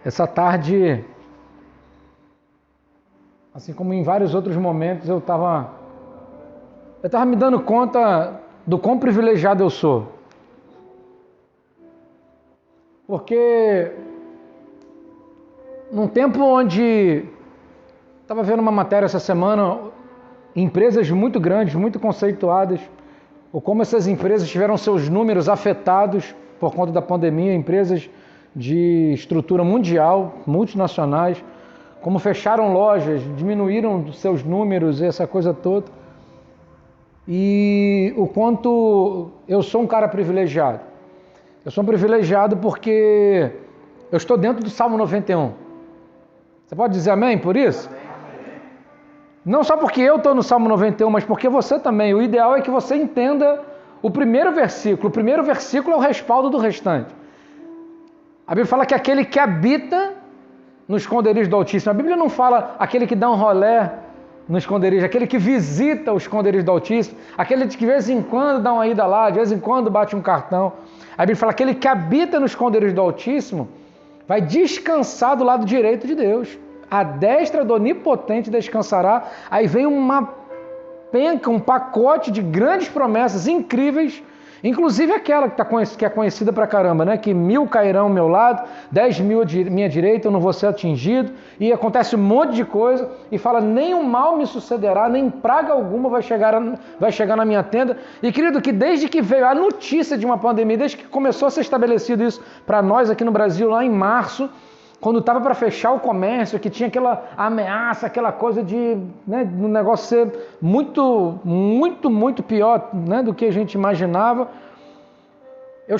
Essa tarde, assim como em vários outros momentos, eu estava me dando conta do quão privilegiado eu sou. Porque num tempo onde estava vendo uma matéria essa semana, empresas muito grandes, muito conceituadas, ou como essas empresas tiveram seus números afetados por conta da pandemia, empresas de estrutura mundial, multinacionais, como fecharam lojas, diminuíram seus números, essa coisa toda. E o quanto eu sou um cara privilegiado. Eu sou um privilegiado porque eu estou dentro do Salmo 91. Você pode dizer amém por isso? Não só porque eu estou no Salmo 91, mas porque você também. O ideal é que você entenda o primeiro versículo. O primeiro versículo é o respaldo do restante. A Bíblia fala que aquele que habita no esconderijo do Altíssimo. A Bíblia não fala aquele que dá um rolé no esconderijo, aquele que visita o esconderijo do Altíssimo, aquele que de vez em quando dá uma ida lá, de vez em quando bate um cartão. A Bíblia fala aquele que habita no esconderijo do Altíssimo vai descansar do lado direito de Deus. A destra do Onipotente descansará. Aí vem uma penca, um pacote de grandes promessas incríveis, inclusive aquela que é conhecida pra caramba, né? Que 1000 cairão ao meu lado, 10.000 à minha direita, eu não vou ser atingido, e acontece um monte de coisa, e fala, nenhum mal me sucederá, nem praga alguma vai chegar na minha tenda. E querido, que desde que veio a notícia de uma pandemia, desde que começou a ser estabelecido isso para nós aqui no Brasil, lá em março, quando estava para fechar o comércio, que tinha aquela ameaça, aquela coisa de, né, do negócio ser muito, muito, muito pior, né, do que a gente imaginava, eu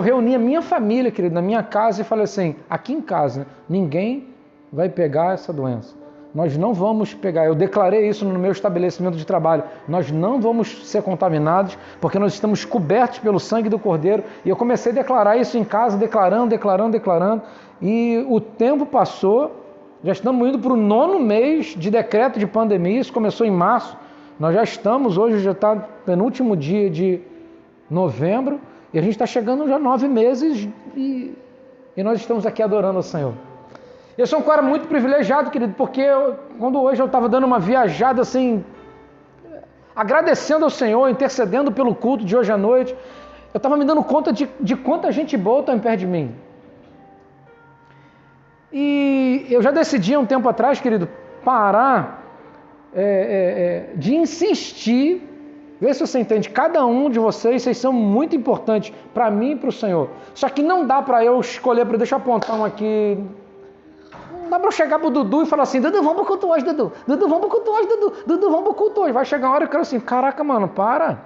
reuni a minha família, querido, na minha casa e falei assim, aqui em casa, ninguém vai pegar essa doença. Nós não vamos pegar, eu declarei isso no meu estabelecimento de trabalho, nós não vamos ser contaminados, porque nós estamos cobertos pelo sangue do Cordeiro, e eu comecei a declarar isso em casa, declarando, e o tempo passou, já estamos indo para o 9º mês de decreto de pandemia, isso começou em março, nós já estamos, hoje já está no penúltimo dia de novembro, e a gente está chegando já 9 meses, e nós estamos aqui adorando ao Senhor. Eu sou um cara muito privilegiado, querido, porque quando hoje eu estava dando uma viajada assim, agradecendo ao Senhor, intercedendo pelo culto de hoje à noite, eu estava me dando conta de quanta gente boa está perto de mim. E eu já decidi há um tempo atrás, querido, parar de insistir, vê se você entende, cada um de vocês são muito importantes para mim e para o Senhor. Só que não dá para eu escolher, deixa eu apontar um aqui. Não dá para eu chegar pro Dudu e falar assim, Dudu, vamos pro culto hoje, Dudu. Dudu, vamos pro culto hoje, Dudu, vamos pro culto hoje. Vai chegar uma hora que eu quero assim, caraca, mano, para.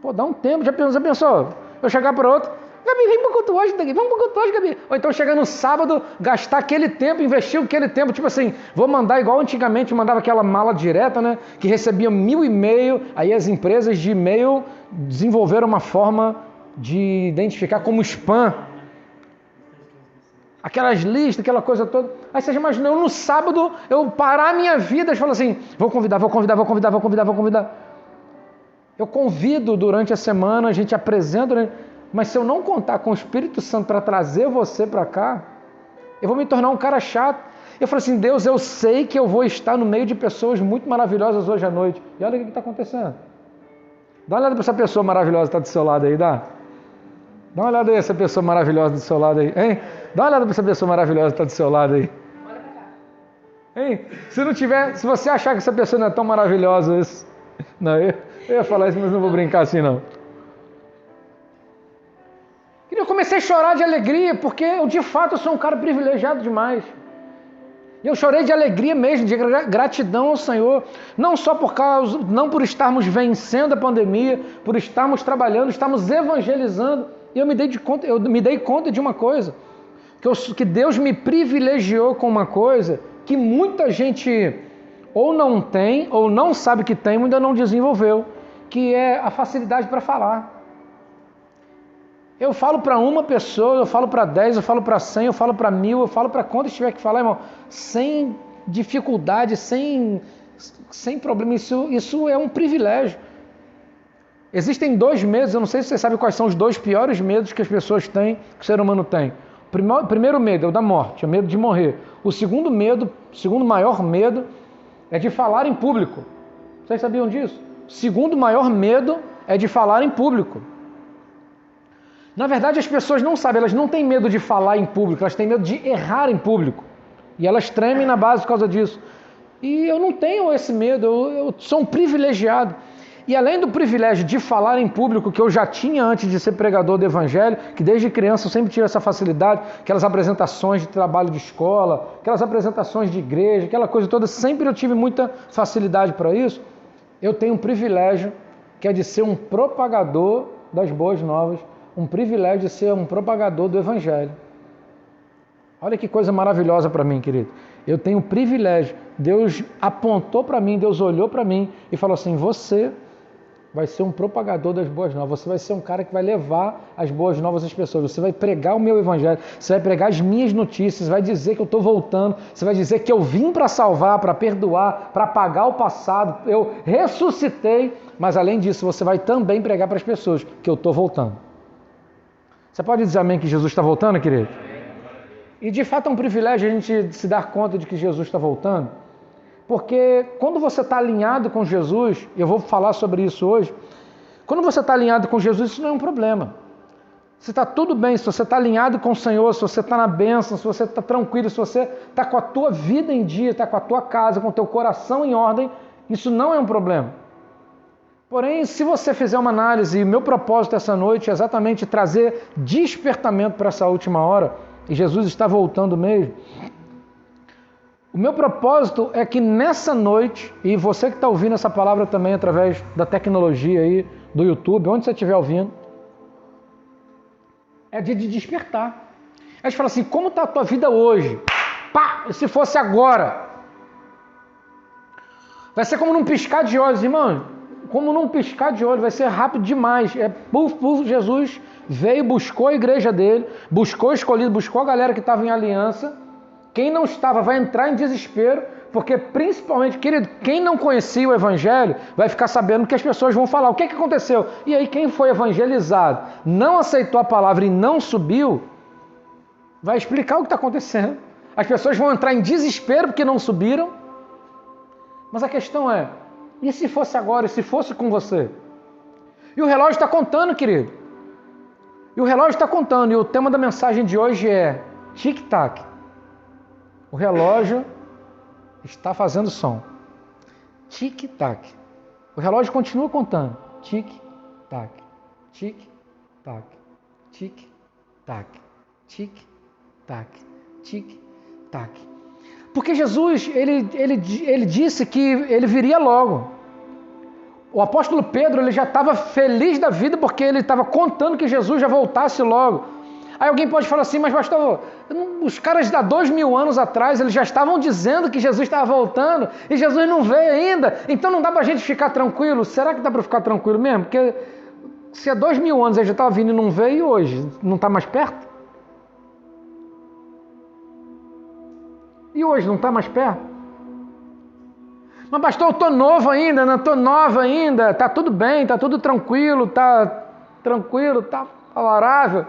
Pô, dá um tempo, já pensou? Eu chegar para outro, Gabi, vem pro culto hoje, vamos pro culto hoje, Gabi. Ou então chegar no sábado, gastar aquele tempo, investir aquele tempo, tipo assim, vou mandar igual antigamente, mandava aquela mala direta, né? Que recebia 1000 e-mail, aí as empresas de e-mail desenvolveram uma forma de identificar como spam. Aquelas listas, aquela coisa toda. Aí você já imaginou, no sábado, eu parar a minha vida e falar assim, vou convidar. Eu convido durante a semana, a gente apresenta, né? Mas se eu não contar com o Espírito Santo para trazer você para cá, eu vou me tornar um cara chato. Eu falei assim, Deus, eu sei que eu vou estar no meio de pessoas muito maravilhosas hoje à noite. E olha o que está acontecendo. Dá uma olhada para essa pessoa maravilhosa que está do seu lado aí, dá? Dá uma olhada aí, essa pessoa maravilhosa do seu lado aí, hein? Dá uma olhada para essa pessoa maravilhosa que está do seu lado aí. Olha pra cá. Hein? Se você achar que essa pessoa não é tão maravilhosa, não, eu ia falar isso, mas não vou brincar assim, não. Eu comecei a chorar de alegria, porque eu, de fato, sou um cara privilegiado demais. E eu chorei de alegria mesmo, de gratidão ao Senhor, não por estarmos vencendo a pandemia, por estarmos trabalhando, estarmos evangelizando. E eu me dei conta de uma coisa, que Deus me privilegiou com uma coisa que muita gente ou não tem, ou não sabe que tem, ou ainda não desenvolveu, que é a facilidade para falar. Eu falo para uma pessoa, eu falo para 10, eu falo para 100, eu falo para 1000, eu falo para quantos tiver que falar, irmão, sem dificuldade, sem problema. Isso é um privilégio. Existem 2 medos, eu não sei se você sabe quais são os 2 piores medos que as pessoas têm, que o ser humano tem. Primeiro medo é o da morte, é o medo de morrer. O segundo maior medo é de falar em público. Vocês sabiam disso? O segundo maior medo é de falar em público. Na verdade, as pessoas não sabem, elas não têm medo de falar em público, elas têm medo de errar em público. E elas tremem na base por causa disso. E eu não tenho esse medo, eu sou um privilegiado. E além do privilégio de falar em público, que eu já tinha antes de ser pregador do Evangelho, que desde criança eu sempre tive essa facilidade, aquelas apresentações de trabalho de escola, aquelas apresentações de igreja, aquela coisa toda, sempre eu tive muita facilidade para isso. Eu tenho um privilégio, que é de ser um propagador das boas novas, um privilégio de ser um propagador do Evangelho. Olha que coisa maravilhosa para mim, querido. Eu tenho um privilégio. Deus apontou para mim, Deus olhou para mim e falou assim: você vai ser um propagador das boas novas, você vai ser um cara que vai levar as boas novas às pessoas, você vai pregar o meu Evangelho, você vai pregar as minhas notícias, vai dizer que eu estou voltando, você vai dizer que eu vim para salvar, para perdoar, para apagar o passado, eu ressuscitei, mas além disso você vai também pregar para as pessoas que eu estou voltando. Você pode dizer amém que Jesus está voltando, querido? E de fato é um privilégio a gente se dar conta de que Jesus está voltando, porque quando você está alinhado com Jesus, eu vou falar sobre isso hoje, quando você está alinhado com Jesus, isso não é um problema. Se está tudo bem, se você está alinhado com o Senhor, se você está na bênção, se você está tranquilo, se você está com a tua vida em dia, está com a tua casa, com o teu coração em ordem, isso não é um problema. Porém, se você fizer uma análise, e meu propósito essa noite é exatamente trazer despertamento para essa última hora, e Jesus está voltando mesmo. O meu propósito é que nessa noite, e você que está ouvindo essa palavra também através da tecnologia aí, do YouTube, onde você estiver ouvindo, é dia de despertar. A gente fala assim: como está a tua vida hoje? Pá, se fosse agora? Vai ser como num piscar de olhos, irmão. Como num piscar de olhos, vai ser rápido demais. Jesus veio, buscou a igreja dele, buscou o escolhido, buscou a galera que estava em aliança. Quem não estava vai entrar em desespero, porque principalmente, querido, quem não conhecia o Evangelho vai ficar sabendo que as pessoas vão falar. O que aconteceu? E aí quem foi evangelizado, não aceitou a palavra e não subiu, vai explicar o que está acontecendo. As pessoas vão entrar em desespero porque não subiram. Mas a questão é, e se fosse agora, e se fosse com você? E o relógio está contando, querido. E o relógio está contando, e o tema da mensagem de hoje é tic-tac. O relógio está fazendo som. Tic-tac. O relógio continua contando. Tic-tac. Tic-tac. Tic-tac. Tic-tac. Tic-tac. Porque Jesus, ele disse que ele viria logo. O apóstolo Pedro, ele já estava feliz da vida porque ele estava contando que Jesus já voltasse logo. Aí alguém pode falar assim: mas pastor, os caras há 2000 anos atrás, eles já estavam dizendo que Jesus estava voltando e Jesus não veio ainda, então não dá para a gente ficar tranquilo? Será que dá para ficar tranquilo mesmo? Porque se há 2000 anos ele já estava vindo e não veio, e hoje não está mais perto? E hoje não está mais perto? Mas pastor, eu estou novo ainda, não estou nova ainda, está tudo bem, está tudo tranquilo, está favorável.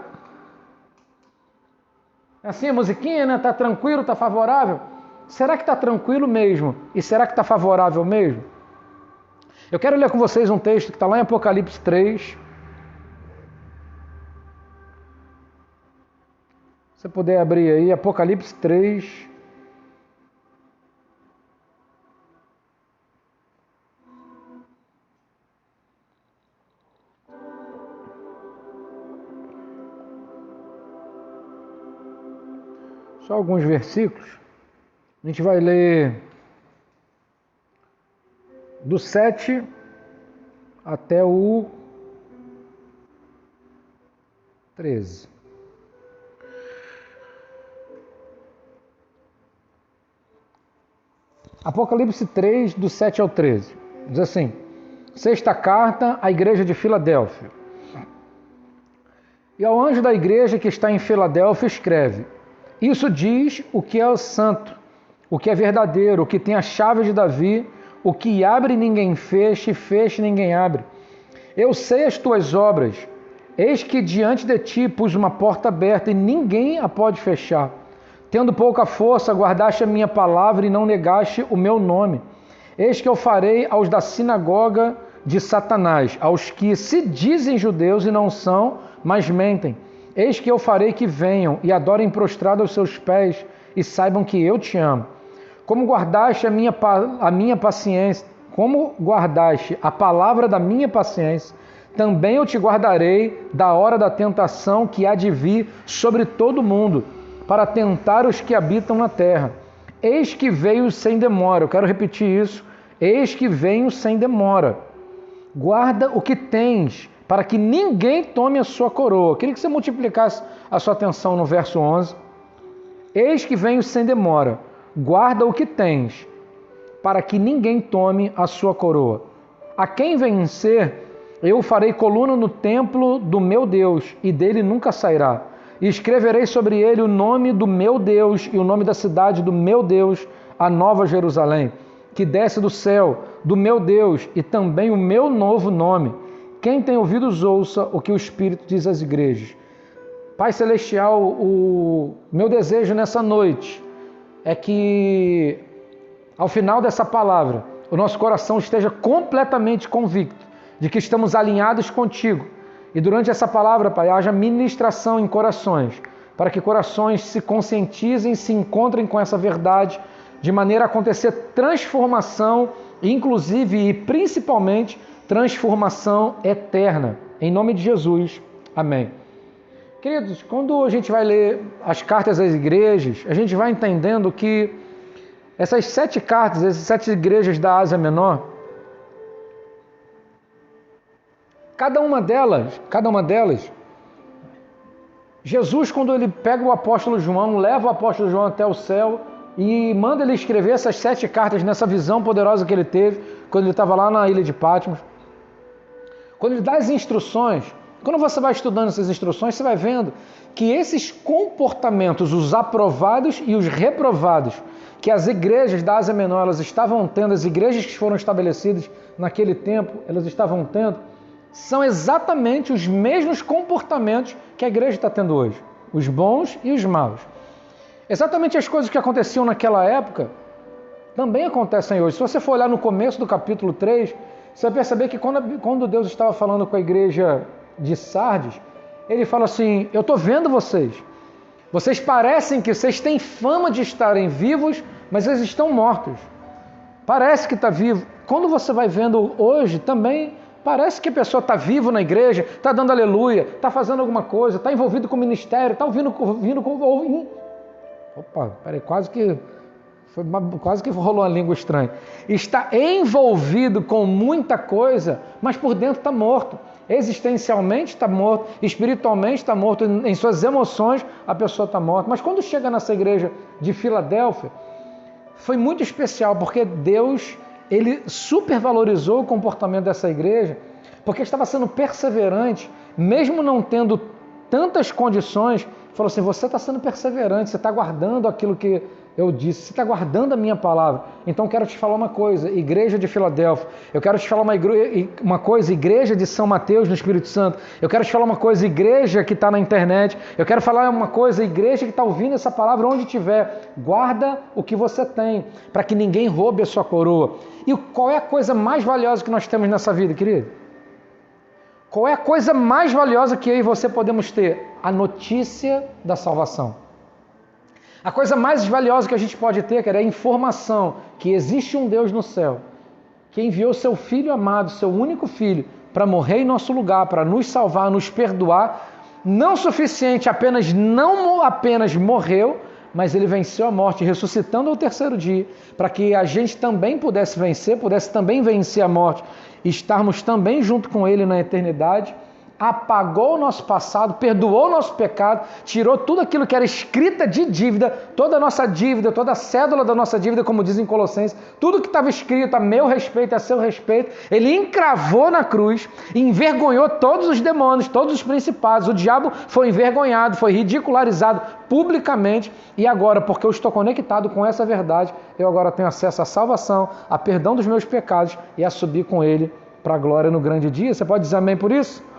Assim a musiquinha, né? Está tranquilo, está favorável. Será que está tranquilo mesmo? E será que está favorável mesmo? Eu quero ler com vocês um texto que está lá em Apocalipse 3. Se você puder abrir aí, Apocalipse 3. Só alguns versículos. A gente vai ler do 7 até o 13. Apocalipse 3, do 7 ao 13. Diz assim: sexta carta à igreja de Filadélfia. E ao anjo da igreja que está em Filadélfia escreve: isso diz o que é o santo, o que é verdadeiro, o que tem a chave de Davi, o que abre ninguém fecha, e fecha ninguém abre. Eu sei as tuas obras, Eis que diante de ti pus uma porta aberta e ninguém a pode fechar. Tendo pouca força, guardaste a minha palavra e não negaste o meu nome. Eis que eu farei aos da sinagoga de Satanás, aos que se dizem judeus e não são, mas mentem. Eis que eu farei que venham e adorem prostrado aos seus pés e saibam que eu te amo. Como guardaste a minha paciência, como guardaste a palavra da minha paciência, também eu te guardarei da hora da tentação que há de vir sobre todo o mundo, para tentar os que habitam na terra. Eis que veio sem demora. Eu quero repetir isso. Eis que venho sem demora. Guarda o que tens, para que ninguém tome a sua coroa. Eu queria que você multiplicasse a sua atenção no verso 11. Eis que venho sem demora. Guarda o que tens, para que ninguém tome a sua coroa. A quem vencer, eu farei coluna no templo do meu Deus, e dele nunca sairá. E escreverei sobre ele o nome do meu Deus e o nome da cidade do meu Deus, a Nova Jerusalém, que desce do céu, do meu Deus, e também o meu novo nome. Quem tem ouvidos, ouça o que o Espírito diz às igrejas. Pai Celestial, o meu desejo nessa noite é que, ao final dessa palavra, o nosso coração esteja completamente convicto de que estamos alinhados contigo. E durante essa palavra, Pai, haja ministração em corações, para que corações se conscientizem, se encontrem com essa verdade, de maneira a acontecer transformação, inclusive e principalmente transformação eterna. Em nome de Jesus. Amém. Queridos, quando a gente vai ler as cartas às igrejas, a gente vai entendendo que essas 7 cartas, essas 7 igrejas da Ásia Menor, cada uma delas, Jesus, quando ele pega o apóstolo João, leva o apóstolo João até o céu e manda ele escrever essas 7 cartas nessa visão poderosa que ele teve quando ele estava lá na ilha de Patmos. Quando ele dá as instruções, quando você vai estudando essas instruções, você vai vendo que esses comportamentos, os aprovados e os reprovados, que as igrejas da Ásia Menor elas estavam tendo, as igrejas que foram estabelecidas naquele tempo, elas estavam tendo, são exatamente os mesmos comportamentos que a igreja está tendo hoje, os bons e os maus. Exatamente as coisas que aconteciam naquela época também acontecem hoje. Se você for olhar no começo do capítulo 3, você vai perceber que quando Deus estava falando com a igreja de Sardes, ele fala assim: eu estou vendo vocês. Vocês parecem que vocês têm fama de estarem vivos, mas eles estão mortos. Parece que está vivo. Quando você vai vendo hoje também, parece que a pessoa está viva na igreja, está dando aleluia, está fazendo alguma coisa, está envolvido com o ministério, está ouvindo com... Opa, peraí, quase que rolou uma língua estranha. Está envolvido com muita coisa, mas por dentro está morto. Existencialmente está morto, espiritualmente está morto, em suas emoções a pessoa está morta. Mas quando chega nessa igreja de Filadélfia, foi muito especial, porque Deus, ele supervalorizou o comportamento dessa igreja, porque estava sendo perseverante, mesmo não tendo tantas condições. Falou assim: você está sendo perseverante, você está guardando aquilo que eu disse, você está guardando a minha palavra. Então eu quero te falar uma coisa, igreja de Filadélfia. Eu quero te falar uma coisa, igreja de São Mateus no Espírito Santo. Eu quero te falar uma coisa, igreja que está na internet. Eu quero falar uma coisa, igreja que está ouvindo essa palavra onde estiver. Guarda o que você tem, para que ninguém roube a sua coroa. E qual é a coisa mais valiosa que nós temos nessa vida, querido? Qual é a coisa mais valiosa que eu e você podemos ter? A notícia da salvação. A coisa mais valiosa que a gente pode ter, cara, é a informação que existe um Deus no céu, que enviou seu Filho amado, seu único Filho, para morrer em nosso lugar, para nos salvar, nos perdoar. Não suficiente, não apenas morreu, mas ele venceu a morte, ressuscitando ao 3º dia, para que a gente também pudesse também vencer a morte, e estarmos também junto com ele na eternidade. Apagou o nosso passado, perdoou o nosso pecado, tirou tudo aquilo que era escrita de dívida, toda a nossa dívida, toda a cédula da nossa dívida, como diz em Colossenses, tudo que estava escrito a meu respeito, a seu respeito, ele encravou na cruz, envergonhou todos os demônios, todos os principados. O diabo foi envergonhado, foi ridicularizado publicamente, e agora, porque eu estou conectado com essa verdade, eu agora tenho acesso à salvação, a perdão dos meus pecados e a subir com ele para a glória no grande dia. Você pode dizer amém por isso?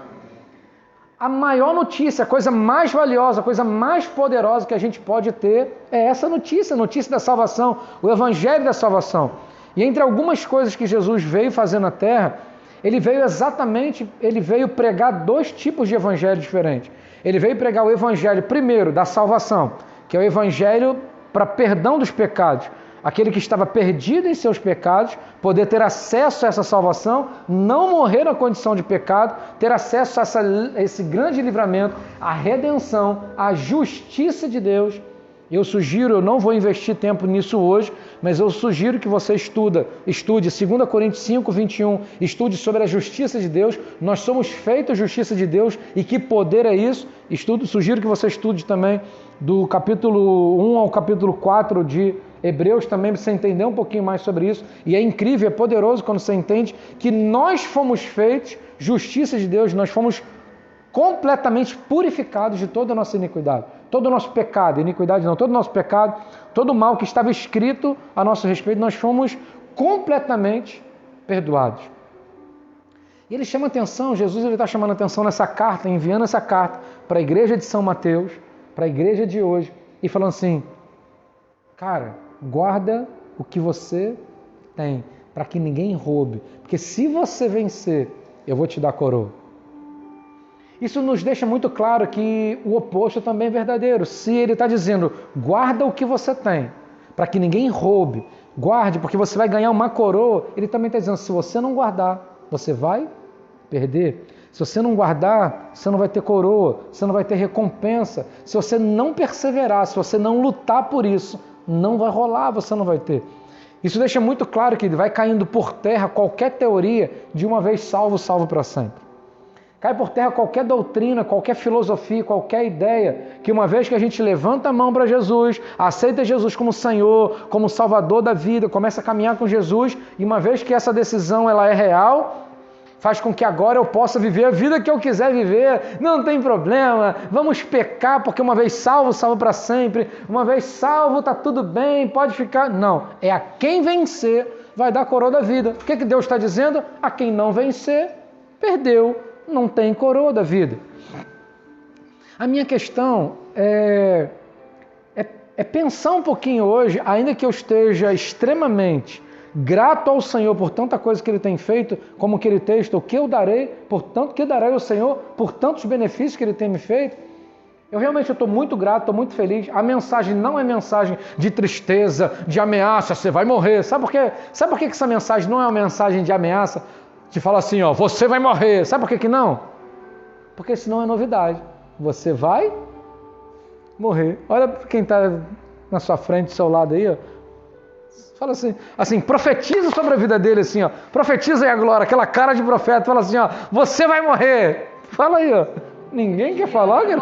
A maior notícia, a coisa mais valiosa, a coisa mais poderosa que a gente pode ter é essa notícia, a notícia da salvação, o evangelho da salvação. E entre algumas coisas que Jesus veio fazer na terra, ele veio pregar dois tipos de evangelho diferentes. Ele veio pregar o evangelho, primeiro, da salvação, que é o evangelho para perdão dos pecados. Aquele que estava perdido em seus pecados, poder ter acesso a essa salvação, não morrer na condição de pecado, ter acesso a esse grande livramento, a redenção, a justiça de Deus. Eu sugiro, eu não vou investir tempo nisso hoje, mas eu sugiro que você estude 2 Coríntios 5, 21, estude sobre a justiça de Deus. Nós somos feitos justiça de Deus e que poder é isso? Sugiro que você estude também do capítulo 1 ao capítulo 4 de Hebreus também, para você entender um pouquinho mais sobre isso. E é incrível, é poderoso quando você entende que nós fomos feitos justiça de Deus, nós fomos completamente purificados de toda a nossa iniquidade, todo o nosso pecado, iniquidade não, todo o nosso pecado, todo o mal que estava escrito a nosso respeito, nós fomos completamente perdoados. E ele chama atenção, Jesus está chamando atenção nessa carta, enviando essa carta para a igreja de São Mateus, para a igreja de hoje, e falando assim, cara, guarda o que você tem, para que ninguém roube, porque se você vencer, eu vou te dar coroa. Isso nos deixa muito claro que o oposto também é verdadeiro. Se ele está dizendo, guarda o que você tem, para que ninguém roube, guarde, porque você vai ganhar uma coroa, ele também está dizendo, se você não guardar, você vai perder. Se você não guardar, você não vai ter coroa, você não vai ter recompensa. Se você não perseverar, se você não lutar por isso, não vai rolar, você não vai ter. Isso deixa muito claro que vai caindo por terra qualquer teoria de uma vez salvo, salvo para sempre. Cai por terra qualquer doutrina, qualquer filosofia, qualquer ideia, que uma vez que a gente levanta a mão para Jesus, aceita Jesus como Senhor, como Salvador da vida, começa a caminhar com Jesus, e uma vez que essa decisão ela é real, faz com que agora eu possa viver a vida que eu quiser viver, não tem problema, vamos pecar, porque uma vez salvo, salvo para sempre, uma vez salvo, está tudo bem, pode ficar. Não, é a quem vencer, vai dar a coroa da vida. O que Deus está dizendo? A quem não vencer, perdeu. Não tem coroa da vida. A minha questão é pensar um pouquinho hoje, ainda que eu esteja extremamente grato ao Senhor por tanta coisa que Ele tem feito, como aquele texto, o que eu darei, portanto que darei ao Senhor por tantos benefícios que Ele tem me feito. Eu realmente estou muito grato, estou muito feliz. A mensagem não é mensagem de tristeza, de ameaça, você vai morrer. Sabe por quê? Sabe por que essa mensagem não é uma mensagem de ameaça? Te fala assim, ó, você vai morrer. Sabe por que não? Porque senão é novidade. Você vai morrer. Olha quem está na sua frente, do seu lado aí, ó. Fala assim, profetiza sobre a vida dele assim, ó. Profetiza aí a glória, aquela cara de profeta. Fala assim, ó, você vai morrer. Fala aí, ó. Ninguém quer falar, cara?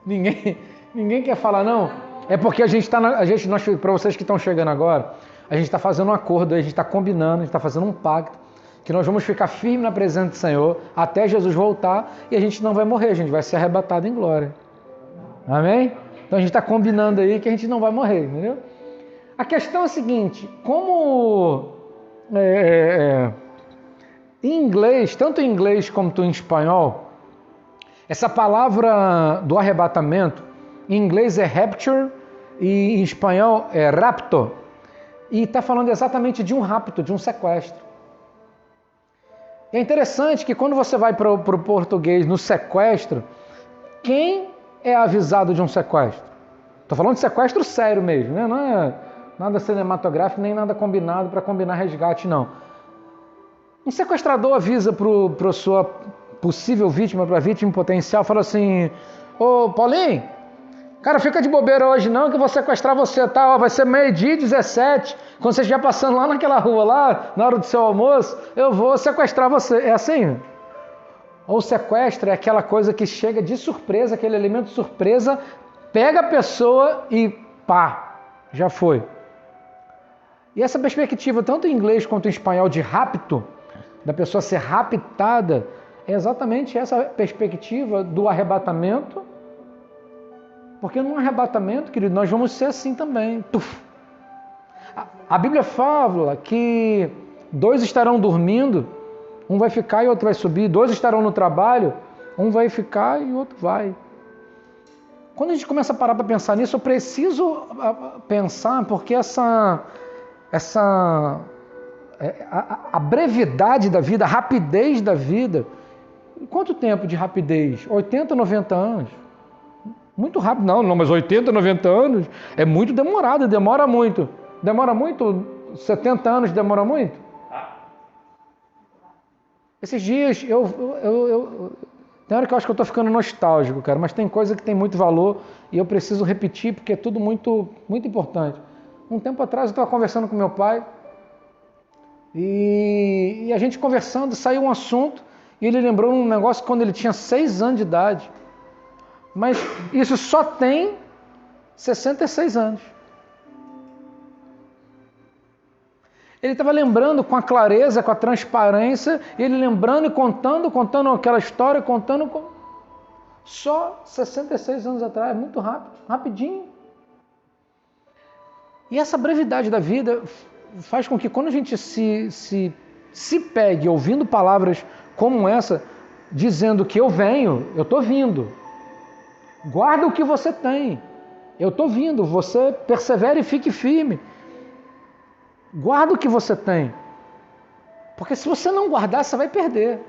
Ninguém quer falar, não? É porque a gente está, para vocês que estão chegando agora, a gente está fazendo um acordo, a gente está combinando, a gente está fazendo um pacto, que nós vamos ficar firmes na presença do Senhor até Jesus voltar e a gente não vai morrer, a gente vai ser arrebatado em glória. Amém? Então a gente está combinando aí que a gente não vai morrer, entendeu? A questão é a seguinte, como em inglês, tanto em inglês como em espanhol, essa palavra do arrebatamento, em inglês é rapture e em espanhol é rapto. E está falando exatamente de um rapto, de um sequestro. É interessante que quando você vai para o português no sequestro, quem é avisado de um sequestro? Estou falando de sequestro sério mesmo, né? Não é nada cinematográfico, nem nada combinado para combinar resgate, não. Um sequestrador avisa para a sua possível vítima, para a vítima potencial, fala assim, ô Paulinho, cara, fica de bobeira hoje não, que eu vou sequestrar você, tá? Ó, vai ser 12h17, quando você estiver passando lá naquela rua lá, na hora do seu almoço, eu vou sequestrar você. É assim? Ou sequestro é aquela coisa que chega de surpresa, aquele elemento de surpresa, pega a pessoa e pá, já foi. E essa perspectiva, tanto em inglês quanto em espanhol, de rapto, da pessoa ser raptada, é exatamente essa perspectiva do arrebatamento. Porque no arrebatamento, querido, nós vamos ser assim também. A Bíblia fala que 2 estarão dormindo Um vai ficar e outro vai subir. 2 estarão no trabalho, um vai ficar e o outro vai. Quando a gente começa a parar para pensar nisso, eu preciso pensar, porque a brevidade da vida, a rapidez da vida. Quanto tempo de rapidez? 80, 90 anos. Muito rápido. Não, mas 80, 90 anos é muito demorado, demora muito. Demora muito? 70 anos demora muito? Esses dias, tem hora que eu acho que eu estou ficando nostálgico, cara, mas tem coisa que tem muito valor e eu preciso repetir porque é tudo muito, muito importante. Um tempo atrás eu estava conversando com meu pai e a gente conversando, saiu um assunto e ele lembrou um negócio quando ele tinha 6 anos de idade. Mas isso só tem 66 anos. Ele estava lembrando com a clareza, com a transparência, ele lembrando e contando aquela história, só 66 anos atrás, muito rápido, rapidinho. E essa brevidade da vida faz com que quando a gente se pegue ouvindo palavras como essa, dizendo que eu venho, eu estou vindo. Guarda o que você tem. Eu estou vindo, você persevere e fique firme. Guarda o que você tem. Porque se você não guardar, você vai perder.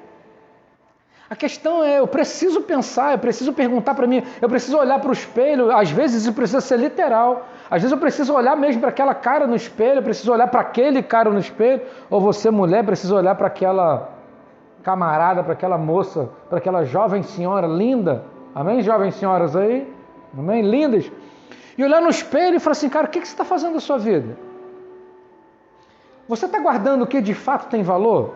A questão é, eu preciso pensar, eu preciso perguntar para mim, eu preciso olhar para o espelho, às vezes isso precisa ser literal. Às vezes eu preciso olhar mesmo para aquela cara no espelho, eu preciso olhar para aquele cara no espelho, ou você, mulher, precisa olhar para aquela camarada, para aquela moça, para aquela jovem senhora linda. Amém, jovens senhoras aí? Amém? Lindas. E olhar no espelho e falar assim, cara, o que você está fazendo da sua vida? Você está guardando o que de fato tem valor?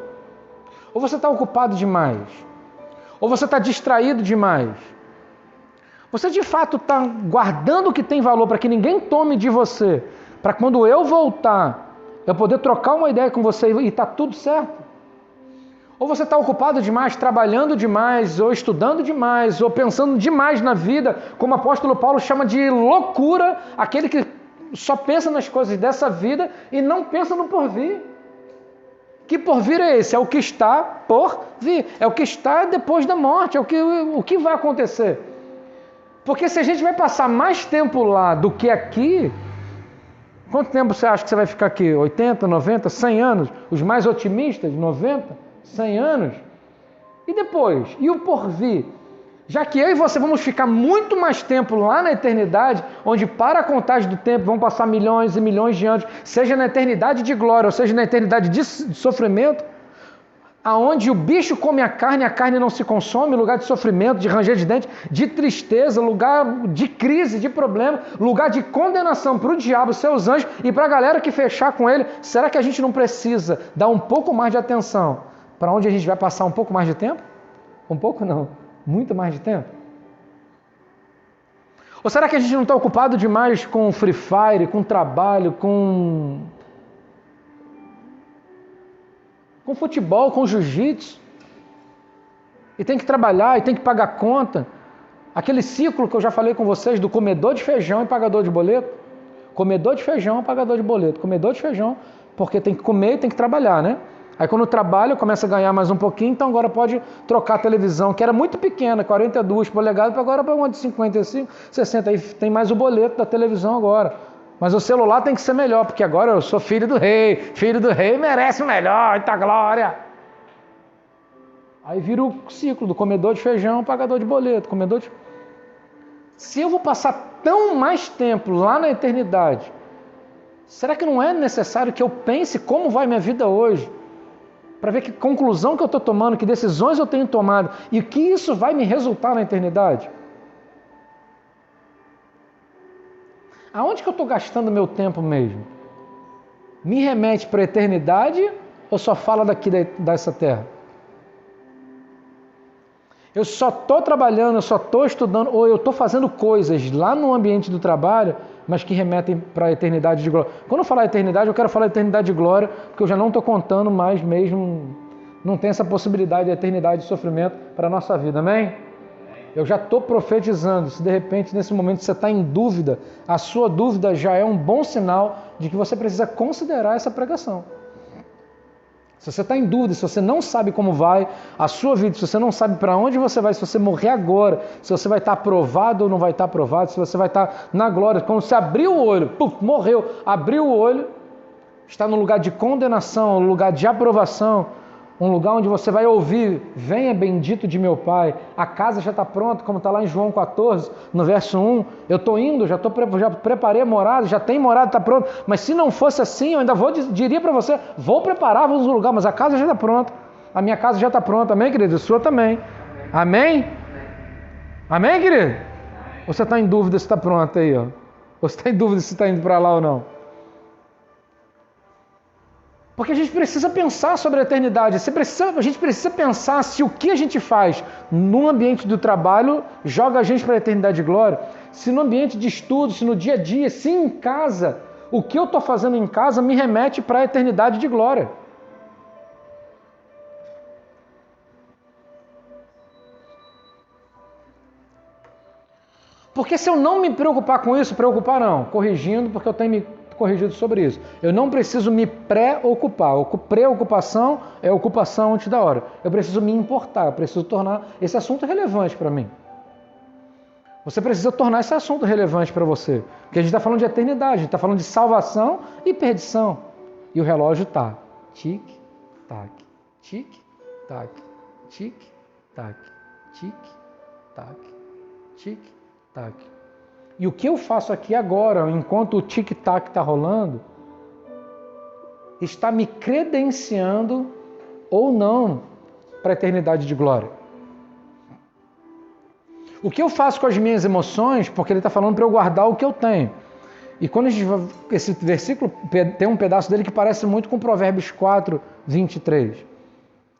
Ou você está ocupado demais? Ou você está distraído demais? Você de fato está guardando o que tem valor para que ninguém tome de você, para quando eu voltar, eu poder trocar uma ideia com você e está tudo certo? Ou você está ocupado demais, trabalhando demais, ou estudando demais, ou pensando demais na vida, como o apóstolo Paulo chama de loucura, aquele que só pensa nas coisas dessa vida e não pensa no porvir. Que porvir é esse? É o que está por vir, é o que está depois da morte, é o que vai acontecer. Porque se a gente vai passar mais tempo lá do que aqui, quanto tempo você acha que você vai ficar aqui? 80, 90, 100 anos? Os mais otimistas, 90, 100 anos? E depois? E o porvir? Já que eu e você vamos ficar muito mais tempo lá na eternidade, onde para a contagem do tempo vão passar milhões e milhões de anos, seja na eternidade de glória, ou seja na eternidade de sofrimento, aonde o bicho come a carne não se consome, lugar de sofrimento, de ranger de dente, de tristeza, lugar de crise, de problema, lugar de condenação para o diabo, seus anjos e para a galera que fechar com ele. Será que a gente não precisa dar um pouco mais de atenção para onde a gente vai passar um pouco mais de tempo? Um pouco não, muito mais de tempo. Ou será que a gente não está ocupado demais com Free Fire, com trabalho, com futebol, com jiu-jitsu, e tem que trabalhar, e tem que pagar conta? Aquele ciclo que eu já falei com vocês do comedor de feijão e pagador de boleto. Comedor de feijão, pagador de boleto. Comedor de feijão, porque tem que comer e tem que trabalhar, né? Aí quando trabalha, começa a ganhar mais um pouquinho, então agora pode trocar a televisão, que era muito pequena, 42 polegadas, agora para uma de 55, 60, aí tem mais o boleto da televisão agora. Mas o celular tem que ser melhor, porque agora eu sou filho do rei merece o melhor, eita glória! Aí vira o ciclo do comedor de feijão, pagador de boleto, Se eu vou passar tão mais tempo lá na eternidade, será que não é necessário que eu pense como vai minha vida hoje? Para ver que conclusão que eu estou tomando, que decisões eu tenho tomado e que isso vai me resultar na eternidade? Aonde que eu estou gastando meu tempo mesmo? Me remete para a eternidade ou só fala daqui dessa terra? Eu só estou trabalhando, eu só estou estudando, ou eu estou fazendo coisas lá no ambiente do trabalho, mas que remetem para a eternidade de glória. Quando eu falar eternidade, eu quero falar eternidade de glória, porque eu já não estou contando mais mesmo, não tem essa possibilidade de eternidade de sofrimento para a nossa vida, amém? Eu já estou profetizando. Se de repente, nesse momento, você está em dúvida, a sua dúvida já é um bom sinal de que você precisa considerar essa pregação. Se você está em dúvida, se você não sabe como vai a sua vida, se você não sabe para onde você vai, se você morrer agora, se você vai estar aprovado ou não vai estar aprovado, se você vai estar na glória, quando você abrir o olho, morreu, abriu o olho, está no lugar de condenação, no lugar de aprovação, um lugar onde você vai ouvir, venha bendito de meu Pai, a casa já está pronta, como está lá em João 14, no verso 1, eu estou indo, já preparei a morada, já tem morada, está pronto, mas se não fosse assim, eu ainda diria para você, vou preparar-vos um lugar, mas a casa já está pronta, a minha casa já está pronta, amém, querido? A sua também, amém? Amém, querido? Ou você está em dúvida se está pronta aí, ó? Ou você está em dúvida se está indo para lá ou não? Porque a gente precisa pensar sobre a eternidade, a gente precisa pensar se o que a gente faz no ambiente do trabalho joga a gente para a eternidade de glória, se no ambiente de estudo, se no dia a dia, se em casa, o que eu estou fazendo em casa me remete para a eternidade de glória. Porque se eu não me preocupar com isso, corrigindo, porque eu tenho me corrigido sobre isso. Eu não preciso me preocupar. Preocupação é ocupação antes da hora. Eu preciso me importar, eu preciso tornar esse assunto relevante para mim. Você precisa tornar esse assunto relevante para você. Porque a gente está falando de eternidade, a gente está falando de salvação e perdição. E o relógio está tic-tac, tic-tac, tic-tac, tic-tac, tic-tac. E o que eu faço aqui agora, enquanto o tic-tac está rolando, está me credenciando ou não para a eternidade de glória. O que eu faço com as minhas emoções, porque ele está falando para eu guardar o que eu tenho. E quando a gente esse versículo tem um pedaço dele que parece muito com Provérbios 4, 23.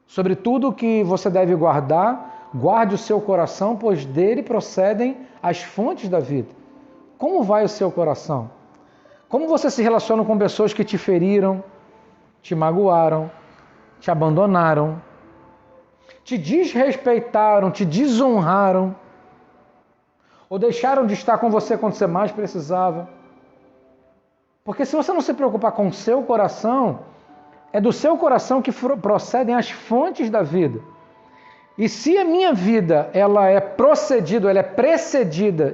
Sobre tudo que você deve guardar, guarde o seu coração, pois dele procedem as fontes da vida. Como vai o seu coração? Como você se relaciona com pessoas que te feriram, te magoaram, te abandonaram, te desrespeitaram, te desonraram, ou deixaram de estar com você quando você mais precisava? Porque se você não se preocupar com o seu coração, é do seu coração que procedem as fontes da vida. E se a minha vida ela é precedida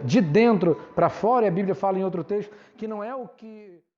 de dentro para fora, e a Bíblia fala em outro texto que não é o que